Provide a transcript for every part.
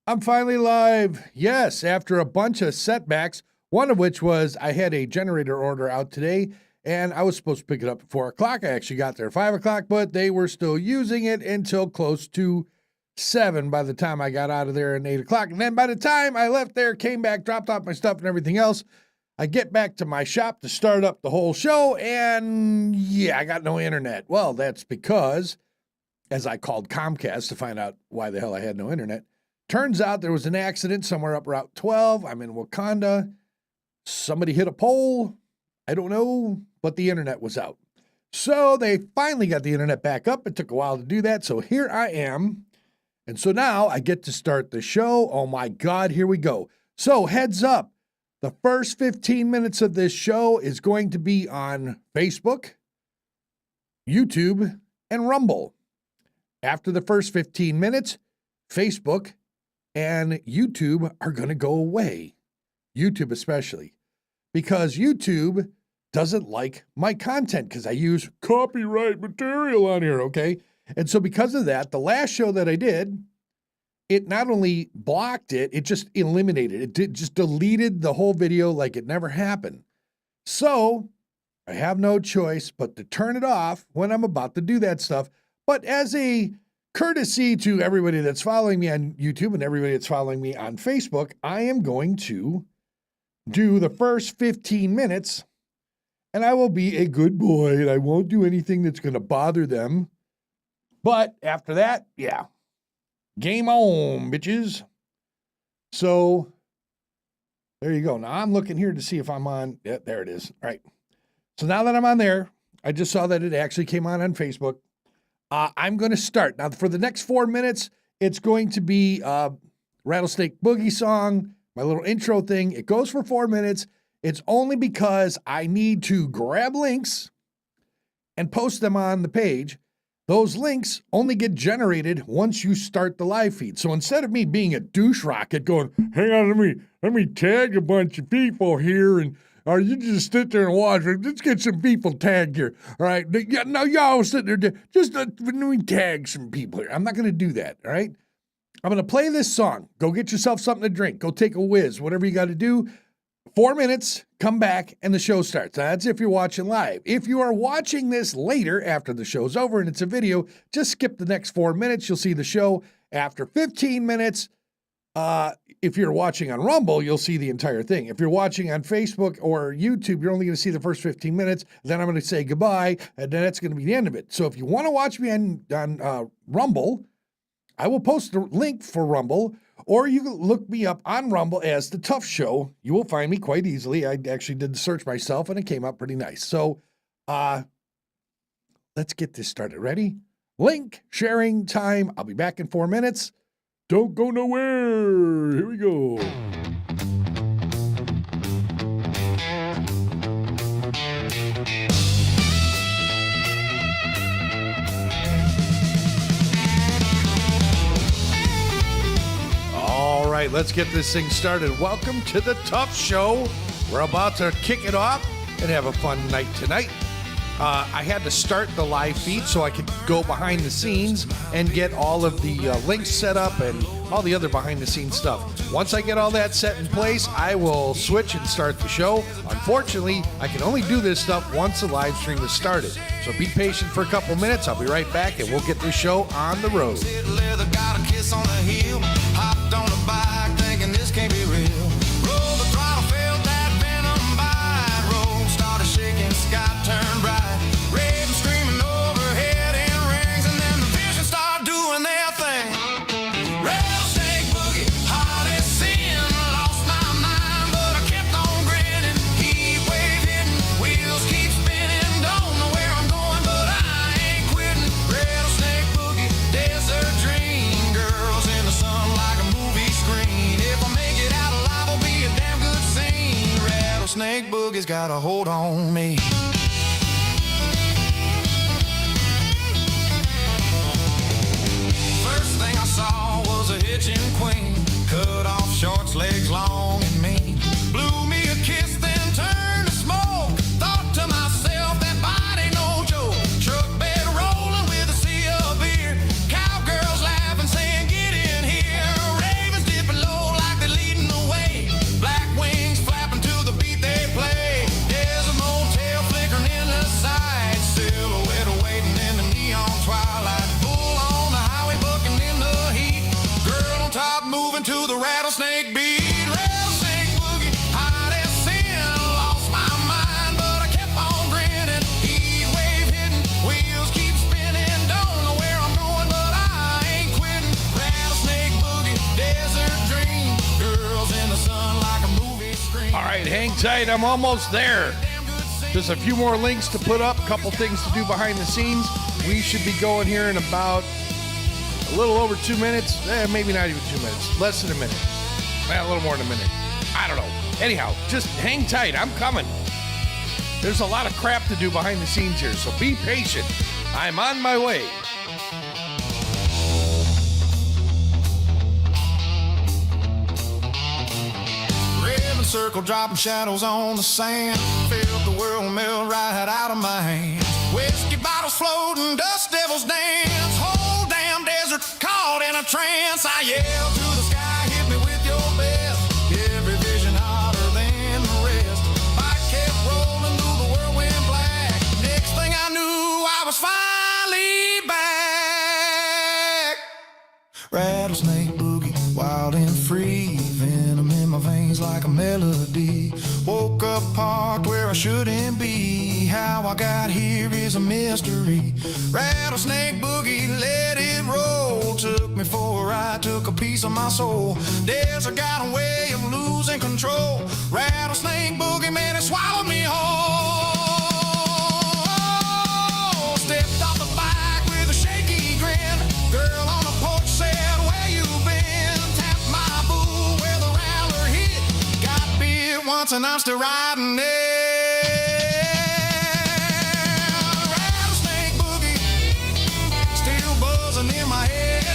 I'm finally live. Yes, after a bunch of setbacks, one of which was I had a generator order out today, and I was supposed to pick it up at 4 o'clock. I actually got there at 5 o'clock, but they were still using it until close to 7 by the time I got out of there at 8 o'clock. And then by the time I left there, came back, dropped off my stuff and everything else, I get back to my shop to start up the whole show, and yeah, I got no internet. Well, that's because, as I called Comcast to find out why the hell I had no internet, turns out there was an accident somewhere up Route 12. I'm in Wakanda. Somebody hit a pole. I don't know, but the internet was out. So they finally got the internet back up. It took a while to do that. So here I am. And so now I get to start the show. Oh my God, here we go. So heads up. The first 15 minutes of this show is going to be on Facebook, YouTube, and Rumble. After the first 15 minutes, Facebook and YouTube are going to go away. YouTube especially. Because YouTube doesn't like my content because I use copyright material on here, okay? And so because of that, the last show that I did, it not only blocked it, it just eliminated it. It just deleted the whole video like it never happened. So I have no choice but to turn it off when I'm about to do that stuff. But as a courtesy to everybody that's following me on YouTube and everybody that's following me on Facebook, I am going to do the first 15 minutes and I will be a good boy and I won't do anything that's going to bother them. But after that, yeah, game on, bitches. So there you go. Now I'm looking here to see if I'm on. Yeah, there it is. All right. So now that I'm on there, I just saw that it actually came on Facebook. I'm going to start. Now, for the next 4 minutes, it's going to be Rattlesnake Boogie song, my little intro thing. It goes for 4 minutes. It's only because I need to grab links and post them on the page. Those links only get generated once you start the live feed. So instead of me being a douche rocket going, hang on, let me tag a bunch of people here and or you just sit there and watch. Let's get some people tagged here. All right. No, y'all sit there. Just let me tag some people here. I'm not going to do that. All right. I'm going to play this song. Go get yourself something to drink. Go take a whiz. Whatever you got to do. 4 minutes, come back, and the show starts. That's if you're watching live. If you are watching this later after the show's over and it's a video, just skip the next 4 minutes. You'll see the show after 15 minutes. If you're watching on Rumble, you'll see the entire thing. If you're watching on Facebook or YouTube, you're only going to see the first 15 minutes. Then I'm going to say goodbye, and then that's going to be the end of it. So if you want to watch me on Rumble, I will post the link for Rumble, or you can look me up on Rumble as The Tuff Show. You will find me quite easily. I actually did the search myself, and it came out pretty nice. So let's get this started. Ready? Link sharing time. I'll be back in 4 minutes. Don't go nowhere. Here we go. All right, let's get this thing started. Welcome to the Tuff Show. We're about to kick it off and have a fun night tonight. I had to start the live feed so I could go behind the scenes and get all of the links set up and all the other behind the scenes stuff. Once I get all that set in place, I will switch and start the show. Unfortunately, I can only do this stuff once the live stream is started. So be patient for a couple minutes. I'll be right back and we'll get this show on the road. Snake boogie's got a hold on me. First thing I saw was a hitching queen, cut off shorts, legs long and mean. Blew me a kiss, then turned to smoke. Thought to myself, that body no joke. Truck bed rolling with a sea of beer. Cowgirls laughing, saying, get in here. Ravens did right, hang tight. I'm almost there. Just a few more links to put up, a couple things to do behind the scenes. We should be going here in about a little over 2 minutes. Maybe not even 2 minutes. Less than a minute. A little more than a minute. I don't know. Anyhow, just hang tight. I'm coming. There's a lot of crap to do behind the scenes here, so be patient. I'm on my way. Circle dropping shadows on the sand. Felt the world melt right out of my hands. Whiskey bottles floating, dust devils dance. Whole damn desert caught in a trance. I yelled to the sky, hit me with your best. Every vision hotter than the rest. Bike kept rolling through the whirlwind black. Next thing I knew, I was finally back. Rattlesnake boogie, wild and free. Venom in my veins like a melody. Woke up parked where I shouldn't be. How I got here is a mystery. Rattlesnake boogie, let it roll. Took me for a ride, took a piece of my soul. Desert got a way of losing control. Rattlesnake boogie, man, it swallowed me whole. Stepped off the bike with a shaky grin. Girl on the porch said, where you been? Tapped my boo where the rattler hit. Got bit once and I'm still riding it. Rattlesnake boogie, still buzzing in my head.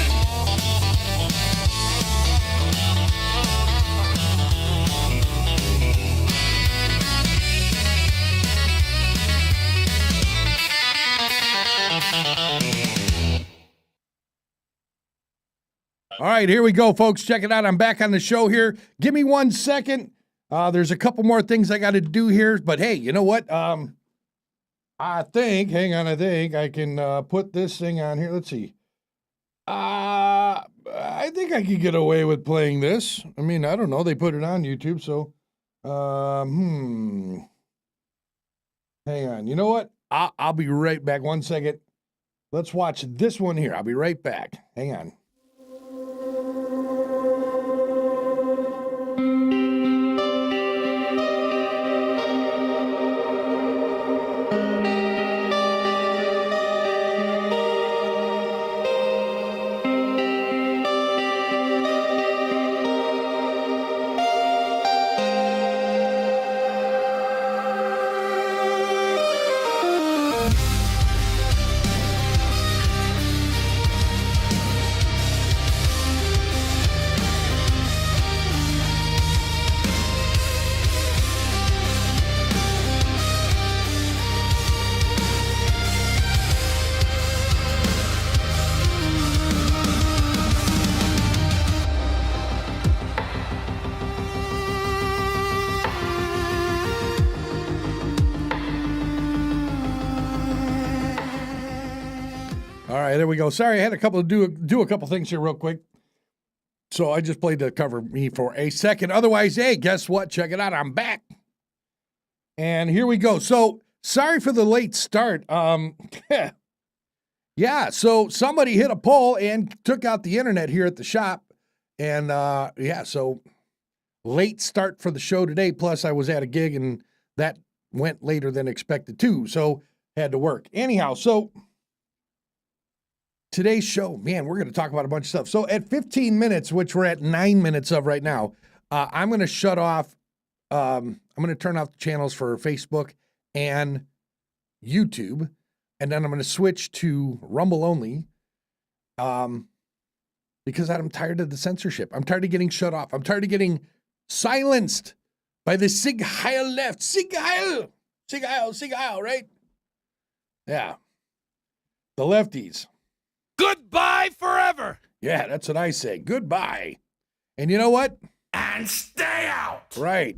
All right, here we go, folks. Check it out. I'm back on the show here. Give me 1 second. There's a couple more things I got to do here, but hey, you know what? I think I can put this thing on here. Let's see. I think I could get away with playing this. I mean, I don't know. They put it on YouTube, so hang on. You know what? I'll be right back. 1 second. Let's watch this one here. I'll be right back. Hang on. All right, there we go. Sorry, I had a couple of do a couple things here real quick. So I just played to cover me for a second. Otherwise, hey, guess what? Check it out. I'm back. And here we go. So sorry for the late start. Yeah, so somebody hit a poll and took out the internet here at the shop. And so late start for the show today. Plus, I was at a gig and that went later than expected too. So had to work. Anyhow, so today's show, man, we're going to talk about a bunch of stuff. So at 15 minutes, which we're at 9 minutes of right now, I'm going to shut off. I'm going to turn off the channels for Facebook and YouTube, and then I'm going to switch to Rumble only because I'm tired of the censorship. I'm tired of getting shut off. I'm tired of getting silenced by the Sig Heil left. Sig Heil, right? Yeah. The lefties. Goodbye forever. Yeah, that's what I say. Goodbye. And you know what? And stay out. Right.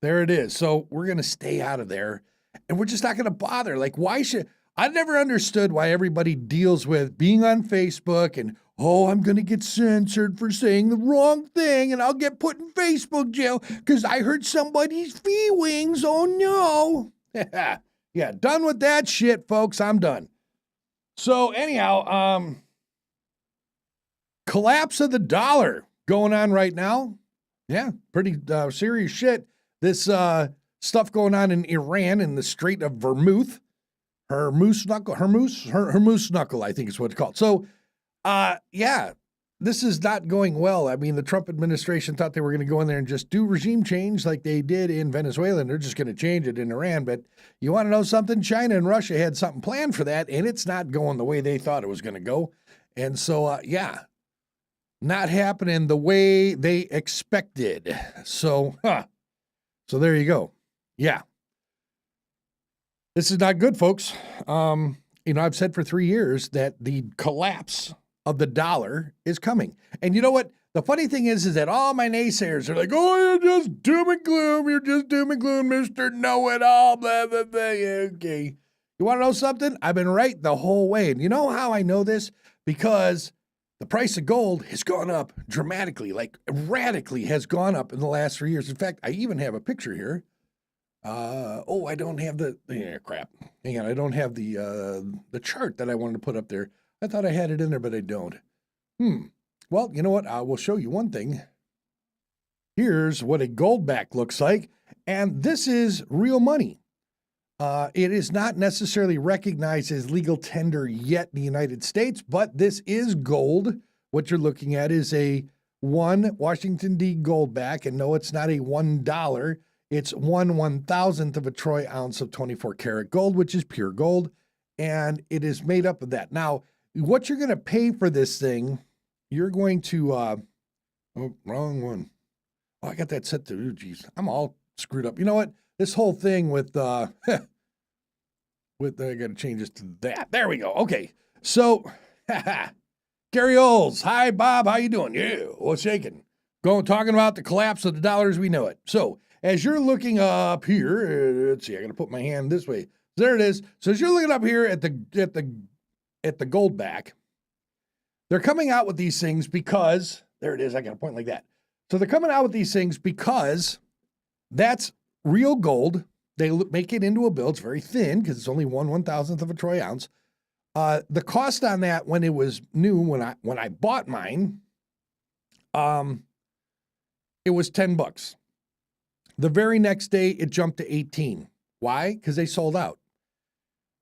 There it is. So we're going to stay out of there. And we're just not going to bother. Like, why should... I never understood why everybody deals with being on Facebook and, oh, I'm going to get censored for saying the wrong thing and I'll get put in Facebook jail because I hurt somebody's feelings. Oh, no. Yeah, done with that shit, folks. I'm done. So anyhow, collapse of the dollar going on right now. Yeah, pretty serious shit. this stuff going on in Iran in the Strait of Hormuz, Hormuz knuckle, I think is what it's called. So, yeah, this is not going well. I mean, the Trump administration thought they were going to go in there and just do regime change like they did in Venezuela, and they're just going to change it in Iran. But you want to know something? China and Russia had something planned for that, and it's not going the way they thought it was going to go. And so, yeah, not happening the way they expected. So, so there you go. Yeah. This is not good, folks. I've said for 3 years that the collapse of the dollar is coming. And you know what? The funny thing is that all my naysayers are like, oh, you're just doom and gloom. You're just doom and gloom, Mr. Know-it-all, blah, blah, blah. Okay. You want to know something? I've been right the whole way. And you know how I know this? Because the price of gold has gone up dramatically, like radically has gone up in the last 3 years. In fact, I even have a picture here. I don't have crap. Hang on, I don't have the chart that I wanted to put up there. I thought I had it in there, but I don't. Well, you know what? I will show you one thing. Here's what a gold back looks like, and this is real money. It is not necessarily recognized as legal tender yet in the United States, but this is gold. What you're looking at is a 1 Washington D gold back, and no, it's not a $1. It's 1/1000th of a troy ounce of 24 karat gold, which is pure gold, and it is made up of that. Now, what you're going to pay for this thing, you're going to, wrong one. Oh, I got that set to, geez, I'm all screwed up. You know what? This whole thing with I got to change this to that. There we go. Okay. So, Gary Oles. Hi, Bob. How you doing? Yeah, what's shaking? Talking about the collapse of the dollar as we know it. So, as you're looking up here, let's see, I got to put my hand this way. There it is. So as you're looking up here at the gold back, they're coming out with these things because, there it is, I got to point like that. So they're coming out with these things because that's real gold. They make it into a bill. It's very thin because it's only 1/1000th of a troy ounce. The cost on that when it was new, when I bought mine, it was $10. The very next day, it jumped to 18. Why? Because they sold out.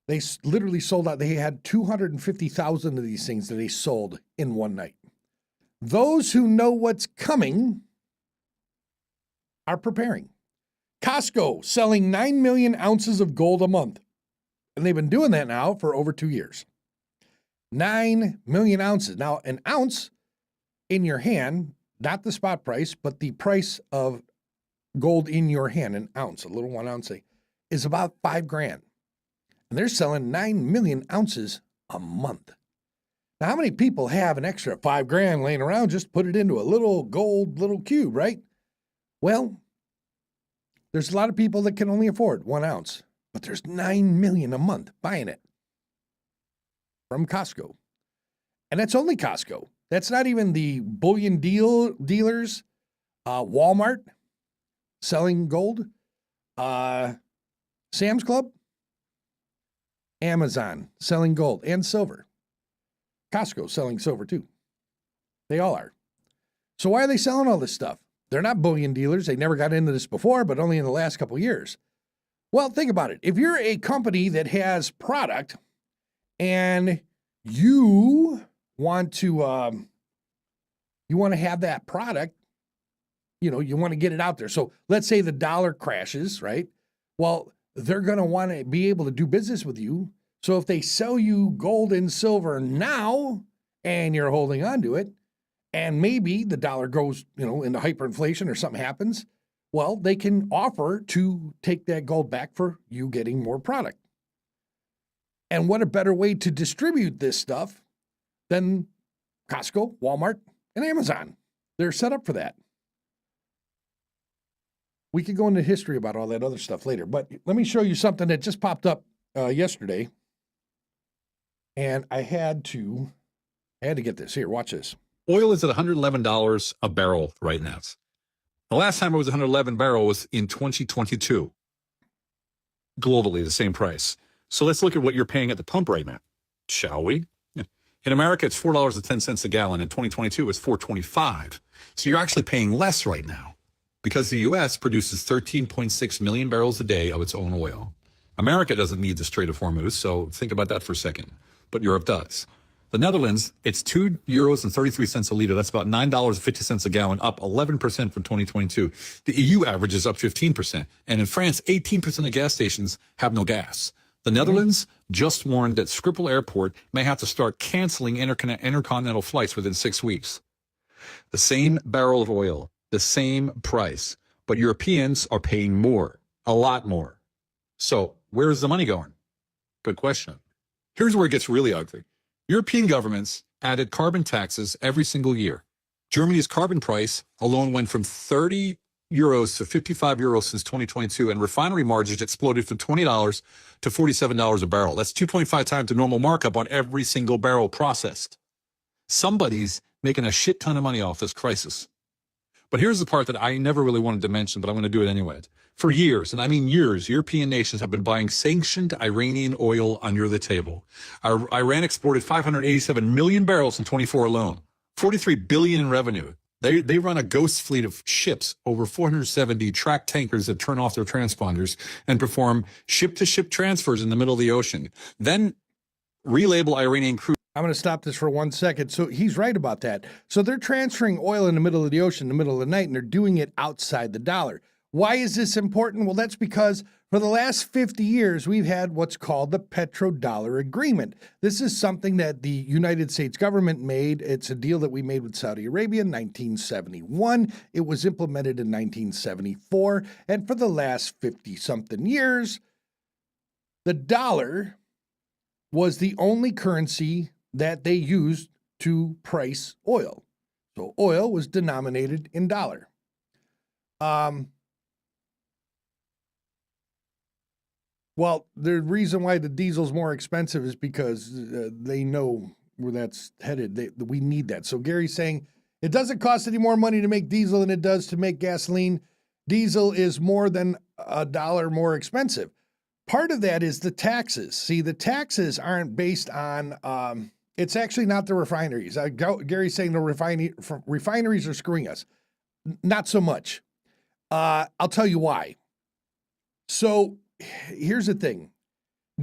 They literally sold out. They had 250,000 of these things that they sold in one night. Those who know what's coming are preparing. Costco selling 9 million ounces of gold a month. And they've been doing that now for over 2 years. 9 million ounces. Now, an ounce in your hand, not the spot price, but the price of gold in your hand, an ounce, a little 1 ounce, is about $5,000. And they're selling 9 million ounces a month. Now, how many people have an extra $5,000 laying around? Just put it into a little gold little cube, right? Well, there's a lot of people that can only afford 1 ounce, but there's 9 million a month buying it from Costco. And that's only Costco. That's not even the bullion dealers, Walmart selling gold, Sam's Club, Amazon selling gold and silver, Costco selling silver too. They all are. So why are they selling all this stuff? They're not bullion dealers. They never got into this before, but only in the last couple of years. Well, think about it. If you're a company that has product and you want to have that product, you want to get it out there. So let's say the dollar crashes, right? Well, they're going to want to be able to do business with you. So if they sell you gold and silver now and you're holding on to it, and maybe the dollar goes, into hyperinflation or something happens, well, they can offer to take that gold back for you getting more product. And what a better way to distribute this stuff than Costco, Walmart, and Amazon. They're set up for that. We could go into history about all that other stuff later, but let me show you something that just popped up yesterday. And I had to get this. Here, watch this. Oil is at $111 a barrel right now. The last time it was $111 barrel was in 2022. Globally, the same price. So let's look at what you're paying at the pump right now, shall we? In America, it's $4.10 a gallon. In 2022, it's $4.25. So you're actually paying less right now because the U.S. produces 13.6 million barrels a day of its own oil. America doesn't need the Strait of Hormuz, so think about that for a second. But Europe does. The Netherlands, it's €2.33 a liter. That's about $9.50 a gallon, up 11% from 2022. The EU average is up 15%. And in France, 18% of gas stations have no gas. The Netherlands just warned that Schiphol Airport may have to start canceling intercontinental flights within 6 weeks. The same barrel of oil, the same price, but Europeans are paying more, a lot more. So where is the money going? Good question. Here's where it gets really ugly. European governments added carbon taxes every single year. Germany's carbon price alone went from €30 to €55 since 2022, and refinery margins exploded from $20 to $47 a barrel. That's 2.5 times the normal markup on every single barrel processed. Somebody's making a shit ton of money off this crisis. But here's the part that I never really wanted to mention, but I'm going to do it anyway. For years, and I mean years, European nations have been buying sanctioned Iranian oil under the table. Iran exported 587 million barrels in 24 alone, 43 billion in revenue. They run a ghost fleet of ships, over 470 track tankers that turn off their transponders and perform ship-to-ship transfers in the middle of the ocean. Then relabel Iranian crude. I'm going to stop this for 1 second. So he's right about that. So they're transferring oil in the middle of the ocean in the middle of the night, and they're doing it outside the dollar. Why is this important? Well, that's because for the last 50 years, we've had what's called the petrodollar agreement. This is something that the United States government made. It's a deal that we made with Saudi Arabia in 1971. It was implemented in 1974. And for the last 50-something years, the dollar was the only currency that they used to price oil. So oil was denominated in dollar. Well, the reason why the diesel's more expensive is because they know where that's headed. We need that. So Gary's saying it doesn't cost any more money to make diesel than it does to make gasoline. Diesel is more than $1 more expensive. Part of that is the taxes. See, the taxes aren't based on, it's actually not the refineries. Gary's saying the refineries are screwing us. Not so much. I'll tell you why. So here's the thing.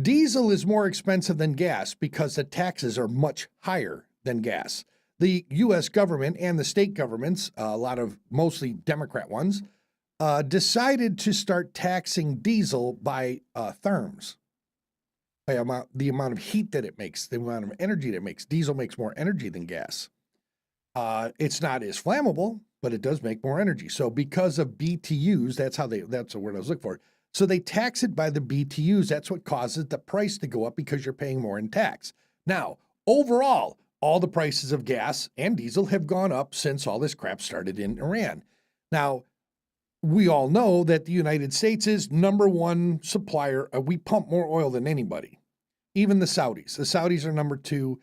Diesel is more expensive than gas because the taxes are much higher than gas. The U.S. government and the state governments, a lot of mostly Democrat ones, decided to start taxing diesel by therms, by the amount of heat that it makes, the amount of energy that it makes. Diesel makes more energy than gas. It's not as flammable, but it does make more energy. So because of BTUs, that's the word I was looking for. So they tax it by the BTUs. That's what causes the price to go up because you're paying more in tax. Now, overall, all the prices of gas and diesel have gone up since all this crap started in Iran. Now, we all know that the United States is number one supplier. We pump more oil than anybody, even the Saudis. The Saudis are number 2.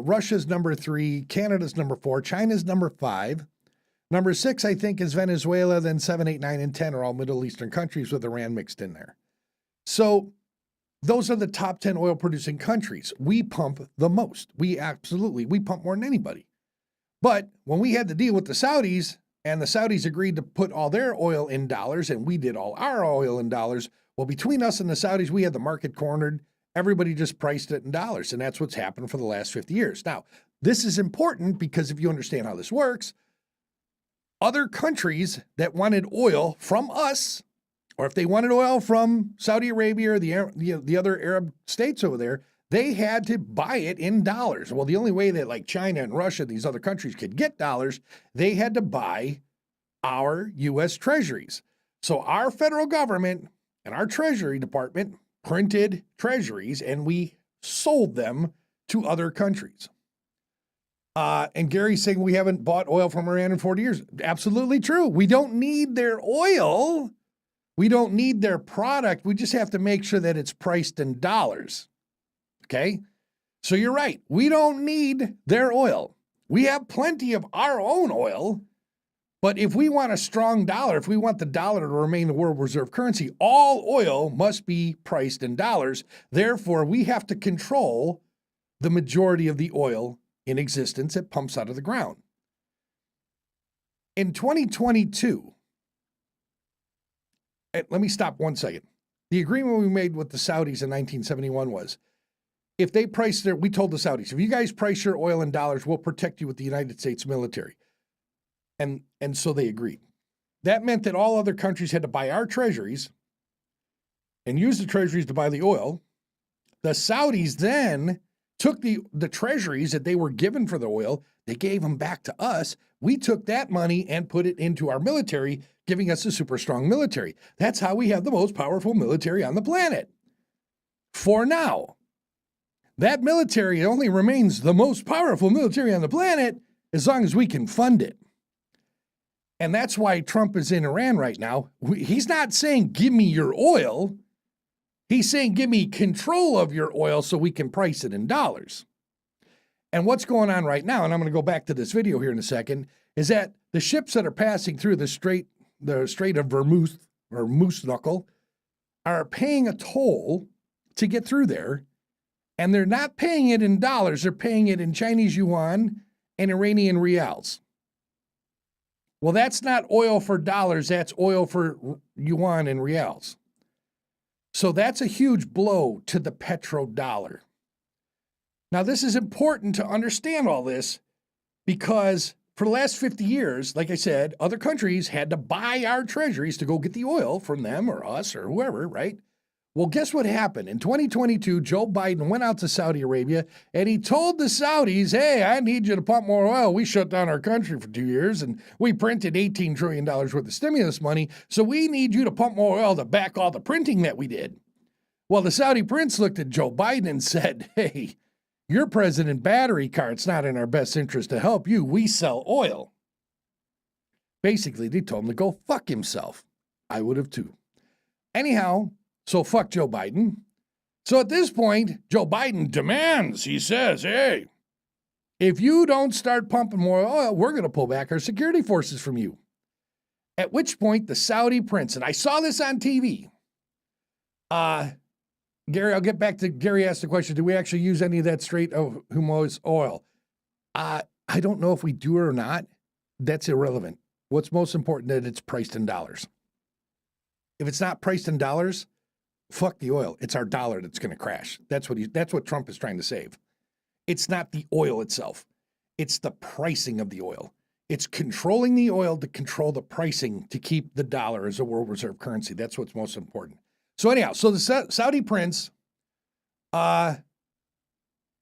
Russia's number 3. Canada's number 4. China's number 5. Number 6, I think, is Venezuela. Then 7, 8, 9, and 10 are all Middle Eastern countries with Iran mixed in there. So those are the top 10 oil-producing countries. We pump the most. We pump more than anybody. But when we had to deal with the Saudis, and the Saudis agreed to put all their oil in dollars, and we did all our oil in dollars, well, between us and the Saudis, we had the market cornered. Everybody just priced it in dollars, and that's what's happened for the last 50 years. Now, this is important because if you understand how this works, other countries that wanted oil from us, or if they wanted oil from Saudi Arabia or the other Arab states over there, they had to buy it in dollars. Well, the only way that like China and Russia, these other countries could get dollars, they had to buy our U.S. treasuries. So our federal government and our Treasury Department printed treasuries and we sold them to other countries. And Gary's saying we haven't bought oil from Iran in 40 years. Absolutely true. We don't need their oil. We don't need their product. We just have to make sure that it's priced in dollars. Okay? So you're right. We don't need their oil. We have plenty of our own oil. But if we want a strong dollar, if we want the dollar to remain the world reserve currency, all oil must be priced in dollars. Therefore, we have to control the majority of the oil in existence that pumps out of the ground. In 2022, let me stop 1 second. The agreement we made with the Saudis in 1971 was, if they price we told the Saudis, if you guys price your oil in dollars, we'll protect you with the United States military. And so they agreed. That meant that all other countries had to buy our treasuries and use the treasuries to buy the oil. The Saudis then took the treasuries that they were given for the oil, they gave them back to us. We took that money and put it into our military, giving us a super strong military. That's how we have the most powerful military on the planet. For now. That military only remains the most powerful military on the planet as long as we can fund it. And that's why Trump is in Iran right now. He's not saying, give me your oil. He's saying, give me control of your oil so we can price it in dollars. And what's going on right now, and I'm going to go back to this video here in a second, is that the ships that are passing through the Strait of Hormuz, or Moose Knuckle, are paying a toll to get through there. And they're not paying it in dollars. They're paying it in Chinese yuan and Iranian reals. Well, that's not oil for dollars. That's oil for yuan and reals. So that's a huge blow to the petrodollar. Now, this is important to understand all this because for the last 50 years, like I said, other countries had to buy our treasuries to go get the oil from them or us or whoever, right? Well, guess what happened? In 2022, Joe Biden went out to Saudi Arabia and he told the Saudis, hey, I need you to pump more oil. We shut down our country for 2 years and we printed $18 trillion worth of stimulus money. So we need you to pump more oil to back all the printing that we did. Well, the Saudi prince looked at Joe Biden and said, hey, your president battery car, it's not in our best interest to help you. We sell oil. Basically, they told him to go fuck himself. I would have too. Anyhow, so fuck Joe Biden. So at this point, Joe Biden demands, he says, hey, if you don't start pumping more oil, we're going to pull back our security forces from you. At which point, the Saudi prince, and I saw this on TV. Gary, I'll get back to Gary asked the question, do we actually use any of that Strait of Hormuz oil? I don't know if we do or not. That's irrelevant. What's most important is that it's priced in dollars. If it's not priced in dollars, fuck the oil. It's our dollar that's going to crash. That's what Trump is trying to save. It's not the oil itself. It's the pricing of the oil. It's controlling the oil to control the pricing to keep the dollar as a world reserve currency. That's what's most important. So anyhow, so the Saudi prince, that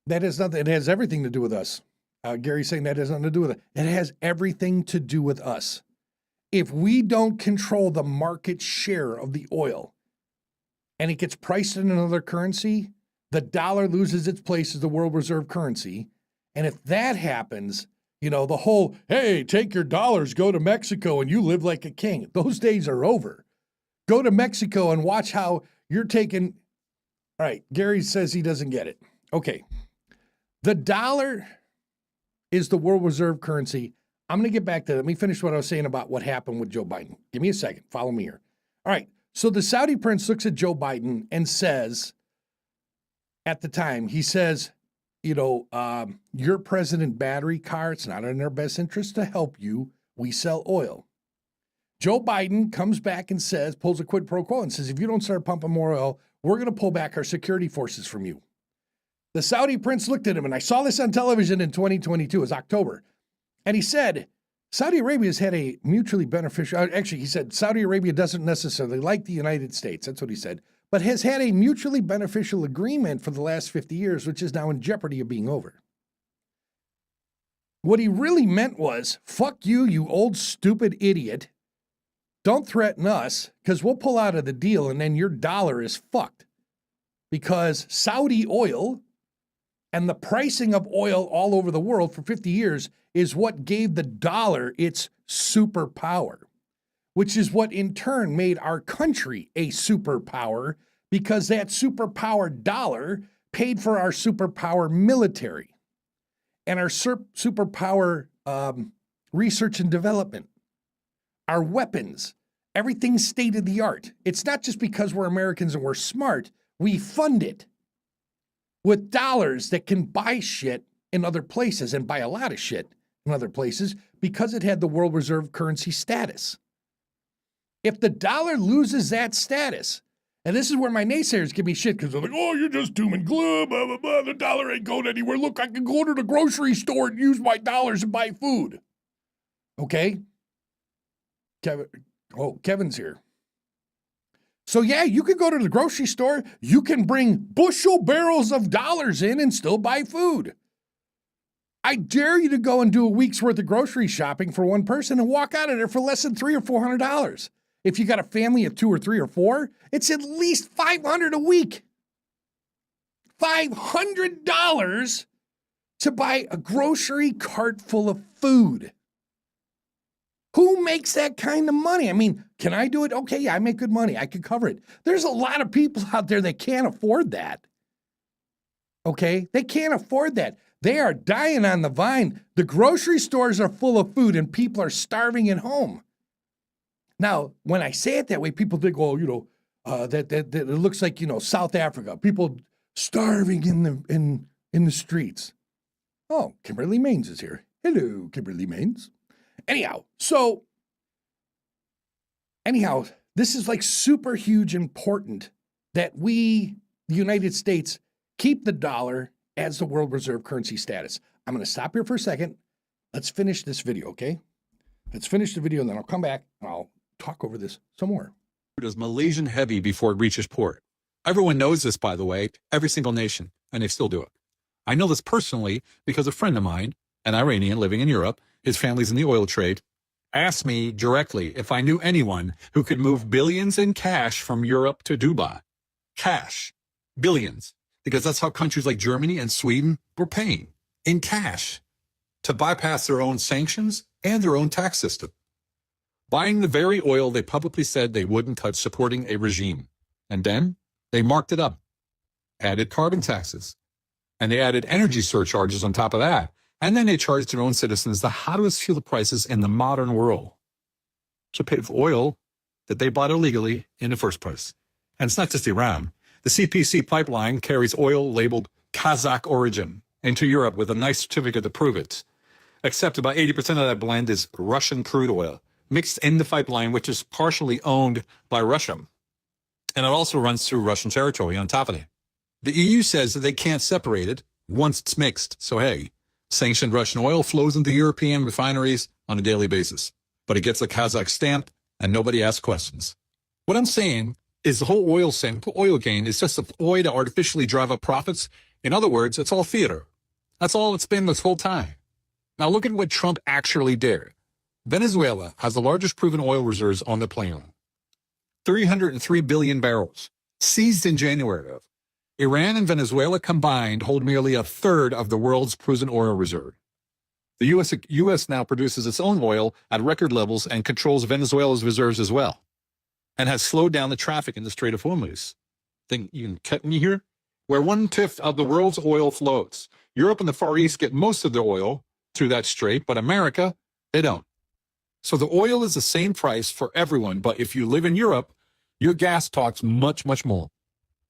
has nothing. It has everything to do with us. Gary's saying that has nothing to do with it. It has everything to do with us. If we don't control the market share of the oil and it gets priced in another currency, the dollar loses its place as the world reserve currency. And if that happens, you know, the whole, hey, take your dollars, go to Mexico and you live like a king. Those days are over. Go to Mexico and watch how you're taking. All right, Gary says he doesn't get it. Okay. The dollar is the world reserve currency. I'm going to get back to that. Let me finish what I was saying about what happened with Joe Biden. Give me a second. Follow me here. All right. So the Saudi prince looks at Joe Biden and says, at the time, he says, you know, your president battery car, it's not in our best interest to help you. We sell oil. Joe Biden comes back and says, pulls a quid pro quo and says, if you don't start pumping more oil, we're going to pull back our security forces from you. The Saudi prince looked at him, and I saw this on television in 2022, it was October, and he said, Saudi Arabia has had a mutually beneficial, actually, he said, Saudi Arabia doesn't necessarily like the United States, that's what he said, but has had a mutually beneficial agreement for the last 50 years, which is now in jeopardy of being over. What he really meant was, fuck you, you old stupid idiot. Don't threaten us, because we'll pull out of the deal, and then your dollar is fucked. Because Saudi oil and the pricing of oil all over the world for 50 years is what gave the dollar its superpower, which is what in turn made our country a superpower, because that superpower dollar paid for our superpower military and our superpower research and development, our weapons, everything's state of the art. It's not just because we're Americans and we're smart. We fund it with dollars that can buy shit in other places and buy a lot of shit in other places because it had the world reserve currency status. If the dollar loses that status, and this is where my naysayers give me shit because they're like, oh, you're just doom and gloom, blah, blah, blah. The dollar ain't going anywhere. Look, I can go to the grocery store and use my dollars and buy food. Okay? Kevin's here. So yeah, you could go to the grocery store. You can bring bushel barrels of dollars in and still buy food. I dare you to go and do a week's worth of grocery shopping for one person and walk out of there for less than $300 or $400. If you got a family of 2 or 3 or 4, it's at least $500 a week. $500 to buy a grocery cart full of food. Who makes that kind of money? I mean, can I do it? Okay, yeah, I make good money. I could cover it. There's a lot of people out there that can't afford that. Okay? They can't afford that. They are dying on the vine. The grocery stores are full of food and people are starving at home. Now, when I say it that way, people think, oh, that it looks like, South Africa. People starving in the streets. Oh, Kimberly Maines is here. Hello, Kimberly Maines. Anyhow, this is like super huge important that we, the United States, keep the dollar as the world reserve currency status. I'm going to stop here for a second. Let's finish this video, okay? Let's finish the video and then I'll come back and I'll talk over this some more. It is Malaysian heavy before it reaches port. Everyone knows this, by the way, every single nation, and they still do it. I know this personally because a friend of mine, an Iranian living in Europe, his family's in the oil trade, asked me directly if I knew anyone who could move billions in cash from Europe to Dubai. Cash. Billions. Because that's how countries like Germany and Sweden were paying in cash to bypass their own sanctions and their own tax system. Buying the very oil they publicly said they wouldn't touch, supporting a regime. And then they marked it up, added carbon taxes, and they added energy surcharges on top of that. And then they charged their own citizens the hottest fuel prices in the modern world to pay for oil that they bought illegally in the first place. And it's not just Iran. The CPC pipeline carries oil labeled Kazakh origin into Europe with a nice certificate to prove it. Except about 80% of that blend is Russian crude oil mixed in the pipeline, which is partially owned by Russia. And it also runs through Russian territory on top of it. The EU says that they can't separate it once it's mixed. So, hey, sanctioned Russian oil flows into European refineries on a daily basis. But it gets a Kazakh stamp and nobody asks questions. What I'm saying is the whole oil gain is just a ploy to artificially drive up profits. In other words, it's all theater. That's all it's been this whole time. Now look at what Trump actually did. Venezuela has the largest proven oil reserves on the planet. 303 billion barrels, seized in January. Iran and Venezuela combined hold nearly a third of the world's proven oil reserve. The U.S. now produces its own oil at record levels and controls Venezuela's reserves as well, and has slowed down the traffic in the Strait of Hormuz. Think you can cut me here? Where 1/5 of the world's oil flows. Europe and the Far East get most of their oil through that strait, but America, they don't. So the oil is the same price for everyone, but if you live in Europe, your gas costs much, much more.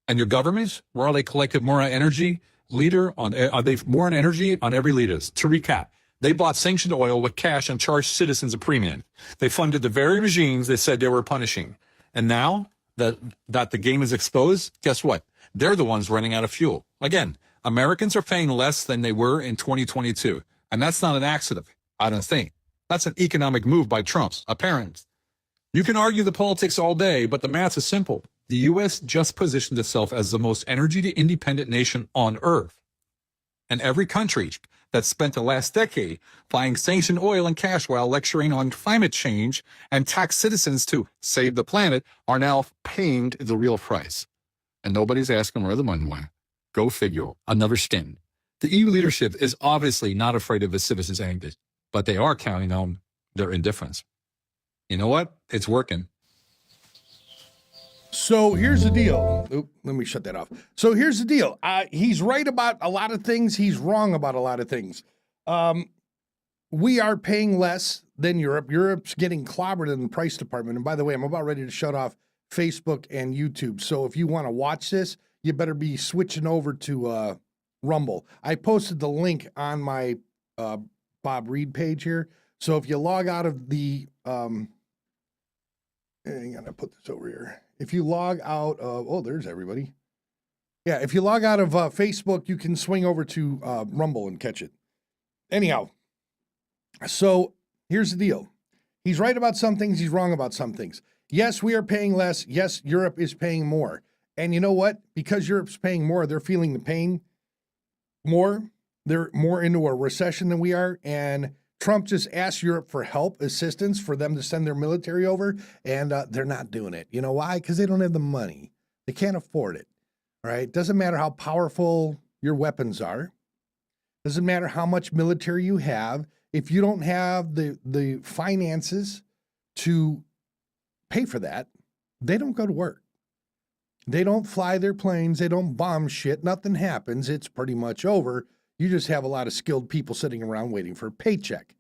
And your governments, where are they collected more energy are they more on energy on every liter? To recap, they bought sanctioned oil with cash and charged citizens a premium. They funded the very regimes they said they were punishing. And now that the game is exposed, guess what? They're the ones running out of fuel. Again, Americans are paying less than they were in 2022. And that's not an accident, I don't think. That's an economic move by Trump's, apparent. You can argue the politics all day, but the math is simple. The U.S. just positioned itself as the most energy-independent nation on Earth. And every country that spent the last decade buying sanctioned oil and cash while lecturing on climate change and tax citizens to save the planet are now paying the real price. And nobody's asking where the money went. Go figure. Another stint. The EU leadership is obviously not afraid of its citizens' anger, but they are counting on their indifference. You know what? It's working. So here's the deal. Oop, let me shut that off. So here's the deal. He's right about a lot of things. He's wrong about a lot of things. We are paying less than Europe. Europe's getting clobbered in the price department. And by the way, I'm about ready to shut off Facebook and YouTube. So if you want to watch this, you better be switching over to Rumble. I posted the link on my Bob Reed page here. So if you log out of the hang on, I put this over here. If you log out of, oh, there's everybody. Yeah, if you log out of Facebook, you can swing over to Rumble and catch it. Anyhow, so here's the deal. He's right about some things. He's wrong about some things. Yes, we are paying less. Yes, Europe is paying more. And you know what? Because Europe's paying more, they're feeling the pain more. They're more into a recession than we are. And Trump just asked Europe for help, assistance, for them to send their military over. And they're not doing it. You know why? Because they don't have the money. They can't afford it. Right? Doesn't matter how powerful your weapons are. Doesn't matter how much military you have. If you don't have the finances to pay for that, they don't go to work. They don't fly their planes. They don't bomb shit. Nothing happens. It's pretty much over. You just have a lot of skilled people sitting around waiting for a paycheck.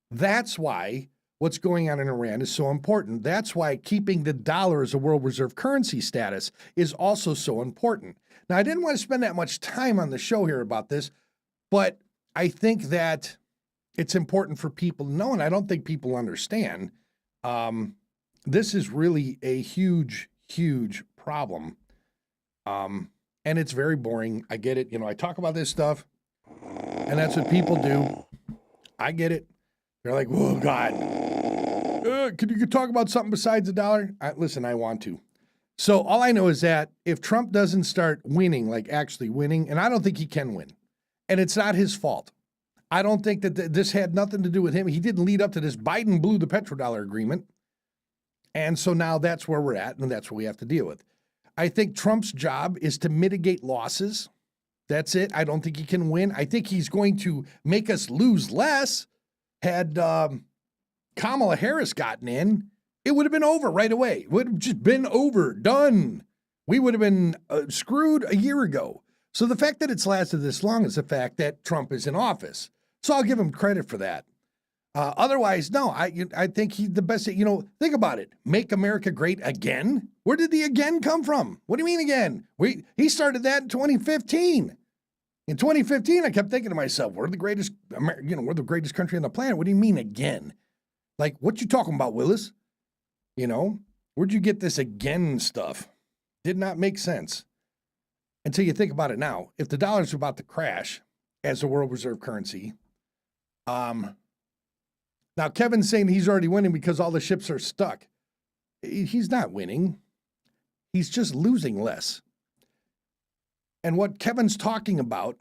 That's why what's going on in Iran is so important. That's why keeping the dollar as a world reserve currency status is also so important. Now, I didn't want to spend that much time on the show here about this, but I think that it's important for people to know, and I don't think people understand. This is really a huge, huge problem. And it's very boring. I get it. You know, I talk about this stuff, and that's what people do. I get it. They're like, oh, God. Can you talk about something besides the dollar? Listen, I want to. So all I know is that if Trump doesn't start winning, like actually winning, and I don't think he can win, and it's not his fault. I don't think that this had nothing to do with him. He didn't lead up to this. Biden blew the petrodollar agreement. And so now that's where we're at, and that's what we have to deal with. I think Trump's job is to mitigate losses. That's it. I don't think he can win. I think he's going to make us lose less. Had Kamala Harris gotten in, it would have been over right away. It would have just been over, done. We would have been screwed a year ago. So the fact that it's lasted this long is the fact that Trump is in office. So I'll give him credit for that. Otherwise, no, I think he's the best. You know, think about it. Make America great again? Where did the again come from? What do you mean again? He started that in 2015. In 2015, I kept thinking to myself, we're the greatest, we're the greatest country on the planet. What do you mean again? Like, what you talking about, Willis? You know, where'd you get this again stuff? Did not make sense. Until you think about it now. If the dollar's about to crash as a world reserve currency, now Kevin's saying he's already winning because all the ships are stuck. He's not winning. He's just losing less. And what Kevin's talking about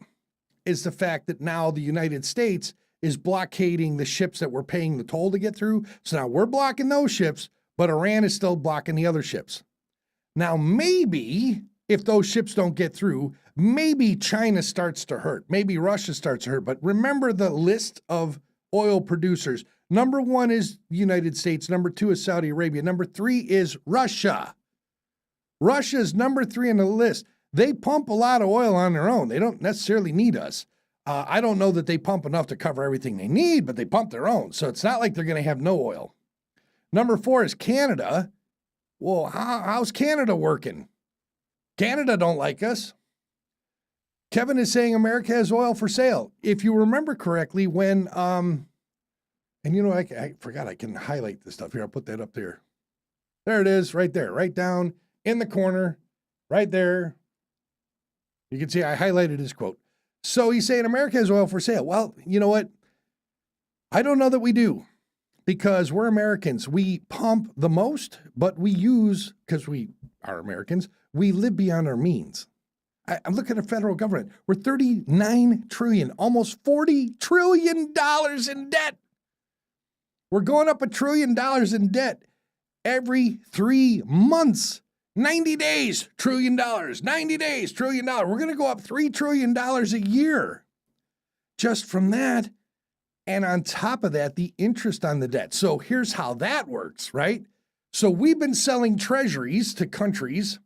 is the fact that now the United States is blockading the ships that we're paying the toll to get through. So now we're blocking those ships, but Iran is still blocking the other ships. Now, maybe if those ships don't get through, maybe China starts to hurt. Maybe Russia starts to hurt. But remember the list of oil producers. Number 1 is the United States. Number 2 is Saudi Arabia. Number 3 is Russia. Russia's number 3 on the list. They pump a lot of oil on their own. They don't necessarily need us. I don't know that they pump enough to cover everything they need, but they pump their own. So it's not like they're going to have no oil. Number 4 is Canada. Well, how's Canada working? Canada don't like us. Kevin is saying America has oil for sale. If you remember correctly, when, and you know, I forgot I can highlight this stuff here. I'll put that up there. There it is, right there, right down in the corner, right there. You can see I highlighted his quote. So he's saying America has oil for sale. Well, you know what? I don't know that we do, because we're Americans. We pump the most, but we use, because we are Americans, we live beyond our means. I'm looking at the federal government. We're 39 trillion, almost $40 trillion in debt. We're going up $1 trillion in debt every 3 months. 90 days, $1 trillion. 90 days, $1 trillion. We're going to go up $3 trillion a year just from that. And on top of that, the interest on the debt. So here's how that works, right? So we've been selling treasuries to countries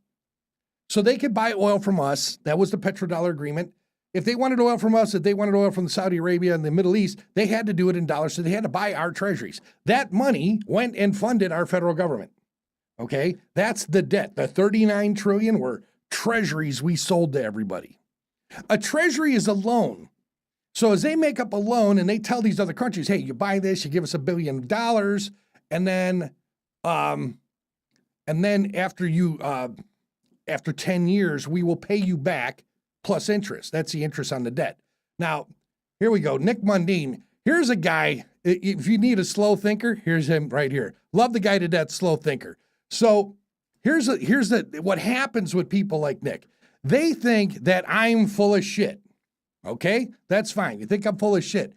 so they could buy oil from us. That was the petrodollar agreement. If they wanted oil from us, if they wanted oil from Saudi Arabia and the Middle East, they had to do it in dollars. So they had to buy our treasuries. That money went and funded our federal government. Okay, that's the debt. The 39 trillion were treasuries we sold to everybody. A treasury is a loan. So as they make up a loan and they tell these other countries, hey, you buy this, you give us $1 billion, and then And then after 10 years, we will pay you back plus interest. That's the interest on the debt. Now, here we go. Nick Mundine. Here's a guy, if you need a slow thinker, here's him right here. Love the guy to death, slow thinker. So here's what happens with people like Nick. They think that I'm full of shit. Okay? That's fine. You think I'm full of shit.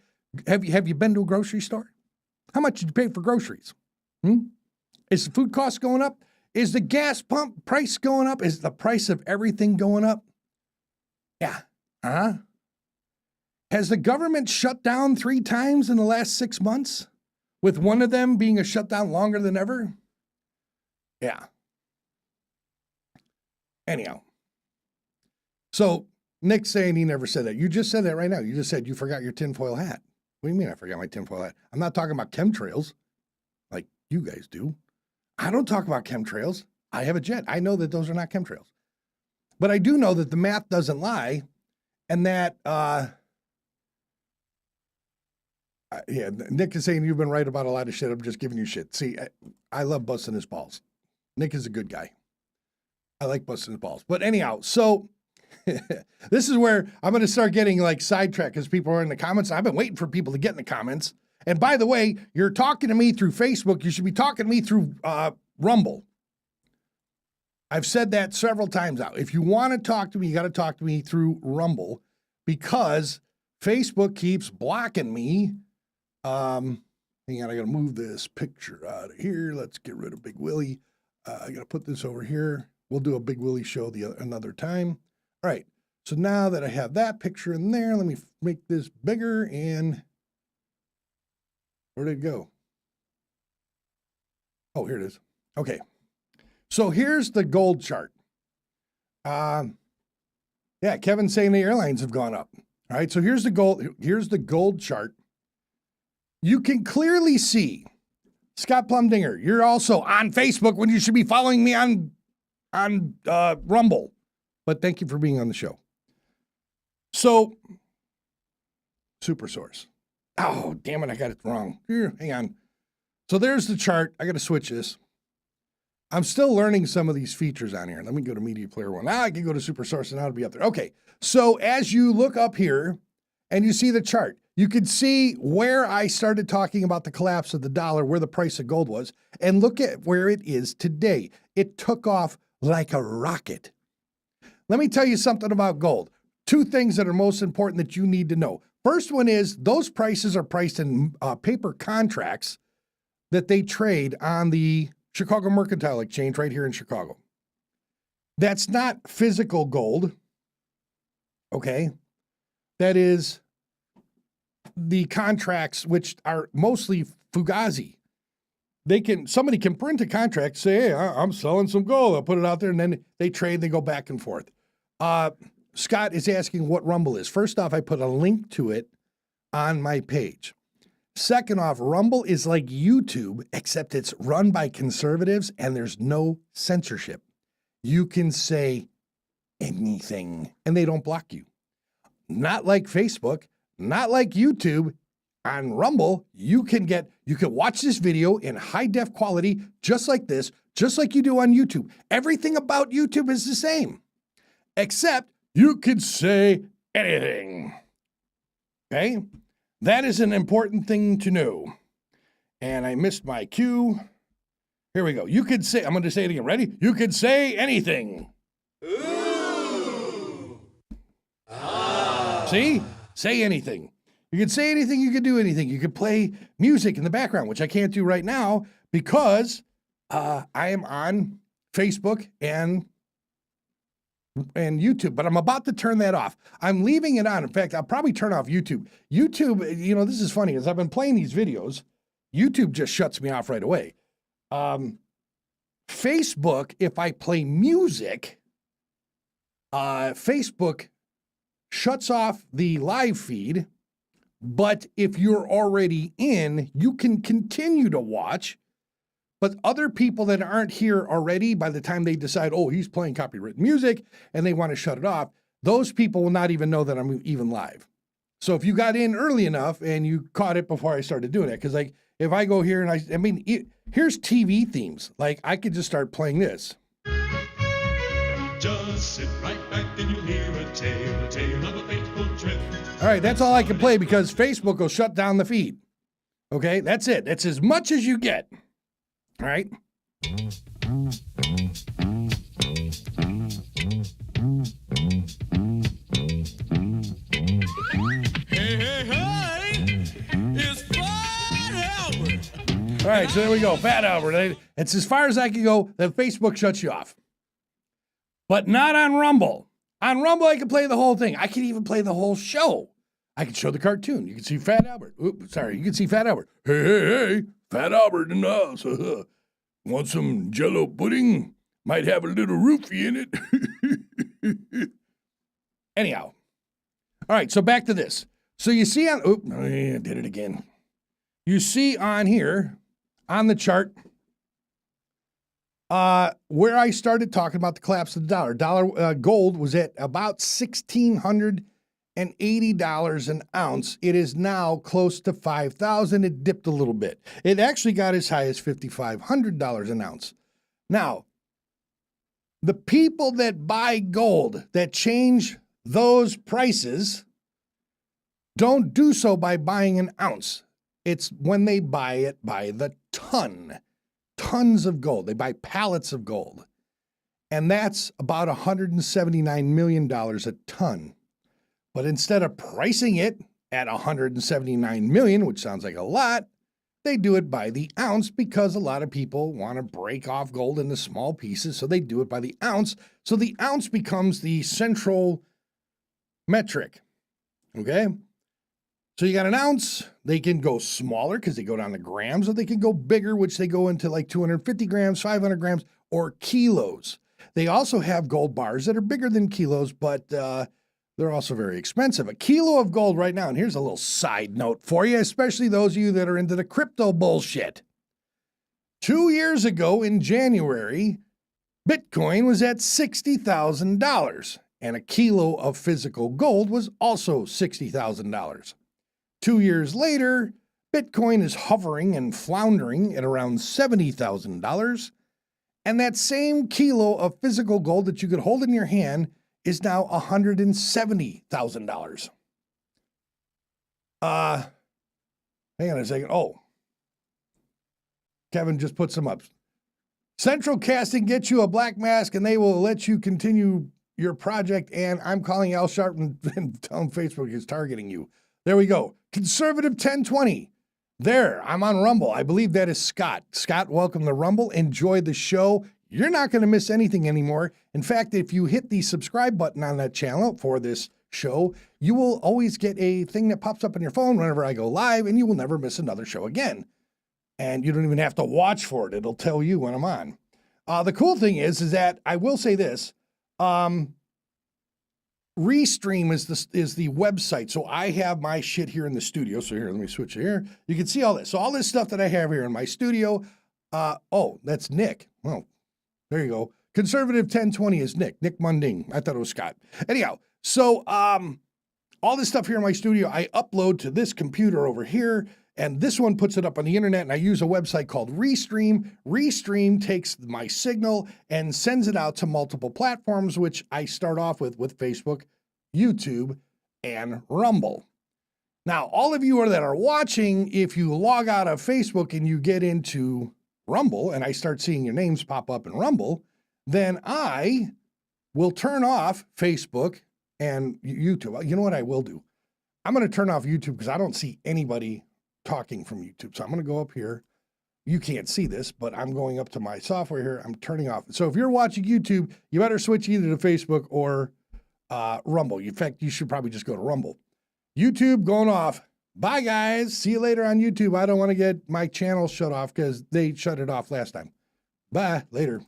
Have you been to a grocery store? How much did you pay for groceries? Is the food cost going up? Is the gas pump price going up? Is the price of everything going up? Yeah. Has the government shut down 3 times in the last 6 months? With one of them being a shutdown longer than ever? Yeah. Anyhow. So Nick's saying he never said that. You just said that right now. You just said you forgot your tinfoil hat. What do you mean I forgot my tinfoil hat? I'm not talking about chemtrails like you guys do. I don't talk about chemtrails. I have a jet. I know that those are not chemtrails. But I do know that the math doesn't lie, and that, Nick is saying you've been right about a lot of shit. I'm just giving you shit. See, I love busting his balls. Nick is a good guy. I like busting his balls. But anyhow, so this is where I'm going to start getting like sidetracked because people are in the comments. I've been waiting for people to get in the comments. And by the way, you're talking to me through Facebook. You should be talking to me through Rumble. I've said that several times now. If you want to talk to me, you got to talk to me through Rumble because Facebook keeps blocking me. Hang on, I got to move this picture out of here. Let's get rid of Big Willie. I got to put this over here. We'll do a Big Willie show another time. All right. So now that I have that picture in there, let me make this bigger and where did it go? Oh, here it is. Okay. So here's the gold chart. Yeah, Kevin's saying the airlines have gone up. All right, so here's the gold chart. You can clearly see, Scott Plumdinger, you're also on Facebook when you should be following me on Rumble. But thank you for being on the show. So, Super Source. Oh, damn it, I got it wrong. Here, hang on. So there's the chart. I got to switch this. I'm still learning some of these features on here. Let me go to Media Player 1. Now I can go to Super Source and now it'll be up there. Okay, so as you look up here and you see the chart, you can see where I started talking about the collapse of the dollar, where the price of gold was, and look at where it is today. It took off like a rocket. Let me tell you something about gold. 2 things that are most important that you need to know. First one is those prices are priced in paper contracts that they trade on the Chicago Mercantile Exchange right here in Chicago. That's not physical gold, okay? That is the contracts, which are mostly Fugazi. Somebody can print a contract, say, hey, I'm selling some gold. I'll put it out there, and then they trade, they go back and forth. Scott is asking what Rumble is. First off, I put a link to it on my page. Second off, Rumble is like YouTube, except it's run by conservatives and there's no censorship. You can say anything and they don't block you. Not like Facebook, not like YouTube. On Rumble, you can watch this video in high def quality, just like this, just like you do on YouTube. Everything about YouTube is the same, except you can say anything. Okay? That is an important thing to know. And I missed my cue. Here we go. You could say, I'm going to say it again. Ready? You could say anything. Ooh. Ah. See? Say anything. You could say anything. You could do anything. You could play music in the background, which I can't do right now because I am on Facebook and YouTube, but I'm about to turn that off. I'm leaving it on. In fact, I'll probably turn off YouTube. YouTube, this is funny. As I've been playing these videos, YouTube just shuts me off right away. Facebook, if I play music, Facebook shuts off the live feed, but if you're already in, you can continue to watch. But other people that aren't here already, by the time they decide, oh, he's playing copyrighted music, and they want to shut it off, those people will not even know that I'm even live. So if you got in early enough and you caught it before I started doing it, because like if I go here and I mean, here's TV themes. Like I could just start playing this. Just sit right back and you'll hear a tale of a fateful trip. All right, that's all I can play because Facebook will shut down the feed. Okay, that's it. That's as much as you get. All right. It's Fat Albert. All right, so there we go. Fat Albert. It's as far as I can go that Facebook shuts you off. But not on Rumble. On Rumble, I can play the whole thing. I can even play the whole show. I can show the cartoon. You can see Fat Albert. Oops, sorry. You can see Fat Albert. Hey, Fat Albert in the house. Want some Jell-O pudding? Might have a little roofie in it. Anyhow. All right, so back to this. So you see on, I did it again. You see on here, on the chart, where I started talking about the collapse of the dollar. Gold was at about $1,680 an ounce. It is now close to $5,000. It dipped a little bit. It actually got as high as $5,500 an ounce. Now, the people that buy gold, that change those prices, don't do so by buying an ounce. It's when they buy it by the ton. Tons of gold. They buy pallets of gold. And that's about $179 million a ton. But instead of pricing it at $179 million, which sounds like a lot, they do it by the ounce because a lot of people want to break off gold into small pieces, so they do it by the ounce. So the ounce becomes the central metric. Okay? So you got an ounce. They can go smaller because they go down to grams, or they can go bigger, which they go into like 250 grams, 500 grams, or kilos. They also have gold bars that are bigger than kilos, but they're also very expensive. A kilo of gold right now, and here's a little side note for you, especially those of you that are into the crypto bullshit. 2 years ago in January, Bitcoin was at $60,000, and a kilo of physical gold was also $60,000. 2 years later, Bitcoin is hovering and floundering at around $70,000, and that same kilo of physical gold that you could hold in your hand is now $170,000. Hang on a second. Oh, Kevin just put some up. Central Casting gets you a black mask, and they will let you continue your project, and I'm calling Al Sharpton and telling Facebook is targeting you. There we go. Conservative 1020. There, I'm on Rumble. I believe that is Scott. Scott, welcome to Rumble. Enjoy the show. You're not going to miss anything anymore. In fact, if you hit the subscribe button on that channel for this show, you will always get a thing that pops up on your phone whenever I go live, and you will never miss another show again. And you don't even have to watch for it. It'll tell you when I'm on. The cool thing is that I will say this. Restream is the website. So I have my shit here in the studio. So here, let me switch here. You can see all this. So all this stuff that I have here in my studio. Oh, that's Nick. Well, there you go. Conservative 1020 is Nick Munding. I thought it was Scott. Anyhow, so all this stuff here in my studio, I upload to this computer over here, and this one puts it up on the internet, and I use a website called Restream. Restream takes my signal and sends it out to multiple platforms, which I start off with Facebook, YouTube, and Rumble. Now, all of you that are watching, if you log out of Facebook and you get into Rumble, and I start seeing your names pop up in Rumble, then I will turn off Facebook and YouTube. You know what I will do? I'm going to turn off YouTube because I don't see anybody talking from YouTube. So I'm going to go up here. You can't see this, but I'm going up to my software here. I'm turning off. So if you're watching YouTube, you better switch either to Facebook or Rumble. In fact, you should probably just go to Rumble. YouTube going off. Bye, guys. See you later on YouTube. I don't want to get my channel shut off because they shut it off last time. Bye. Later.